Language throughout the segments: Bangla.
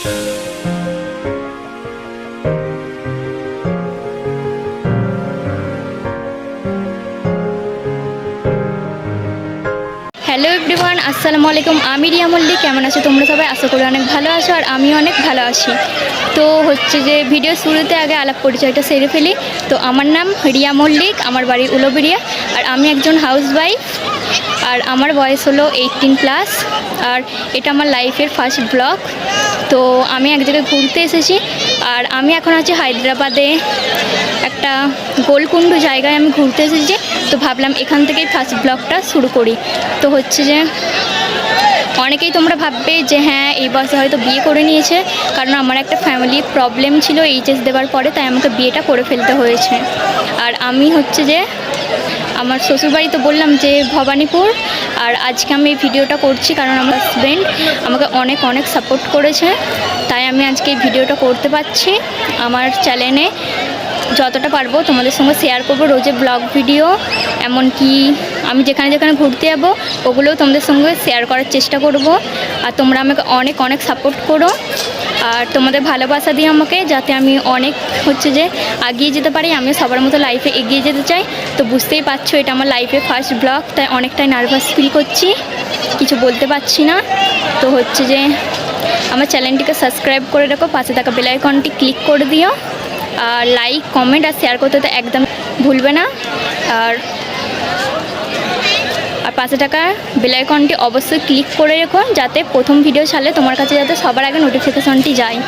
হ্যালো এভরিওয়ান, আসসালামু আলাইকুম। আমি রিয়া মল্লিক। কেমন আছো তোমরা সবাই? আশা করি অনেক ভালো আছো, আর আমি অনেক ভালো আছি। তো হচ্ছে যে ভিডিও শুরুতে আগে আলাপ পরিচয়টা সেরে ফেলি। তো আমার নাম রিয়া মল্লিক, আমার বাড়ি উলুবেড়িয়া, আর আমি একজন হাউসওয়াইফ, আর আমার বয়স হলো 18+। আর এটা আমার লাইফের ফার্স্ট ব্লগ। তো আমি এক জায়গায় ঘুরতে এসেছি, আর আমি এখন আছি হায়দ্রাবাদে একটা গোলকুন্ডু জায়গায় আমি ঘুরতে এসেছি। তো ভাবলাম এখান থেকেই ফার্স্ট ব্লগটা শুরু করি। তো হচ্ছে যে অনেকেই তোমরা ভাববে যে হ্যাঁ এই বয়সে হয়তো বিয়ে করে নিয়েছে, কারণ আমার একটা ফ্যামিলি প্রবলেম ছিল এইচএস দেওয়ার পরে, তাই আমাকে বিয়েটা করে ফেলতে হয়েছে। আর আমি হচ্ছে যে আমার শ্বশুরবাড়ি তো বললাম যে ভবানীপুর, আর আজকে আমি এই ভিডিওটা করছি কারণ আমার হাজব্যান্ড আমাকে অনেক অনেক সাপোর্ট করেছে, তাই আমি আজকে এই ভিডিওটা করতে পারছি। আমার চ্যানেলে যতটা পারবো তোমাদের সঙ্গে শেয়ার করবো রোজে ব্লগ ভিডিও, এমনকি আমি যেখানে যেখানে ঘুরতে যাবো ওগুলোও তোমাদের সঙ্গে শেয়ার করার চেষ্টা করব। আর তোমরা আমাকে অনেক অনেক সাপোর্ট করো, আর তোমাদের ভালোবাসা দিয়ে আমাকে, যাতে আমি অনেক হচ্ছে যে এগিয়ে যেতে পারি। আমিও সবার মতো লাইফে এগিয়ে যেতে চাই। তো বুঝতেই পারছো এটা আমার লাইফের ফার্স্ট ব্লগ, তাই অনেকটাই নার্ভাস ফিল করছি, কিছু বলতে পারছি না। তো হচ্ছে যে আমার চ্যানেলটিকে সাবস্ক্রাইব করে রাখো, পাশে থাকা বেল আইকনটি ক্লিক করে দিও, আর লাইক কমেন্ট আর শেয়ার করতে তো একদম ভুলবে না। আর পাশে থাকা বেল আইকনটি অবশ্যই ক্লিক করে রেখো, যাতে প্রথম ভিডিও ছাড়লে তোমার কাছে যাতে সবার আগে নোটিফিকেশনটি যায়।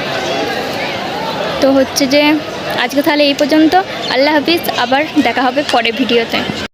তো হচ্ছে যে আজকে তাহলে এই পর্যন্ত। আল্লাহ হাফিজ, আবার দেখা হবে পরের ভিডিওতে।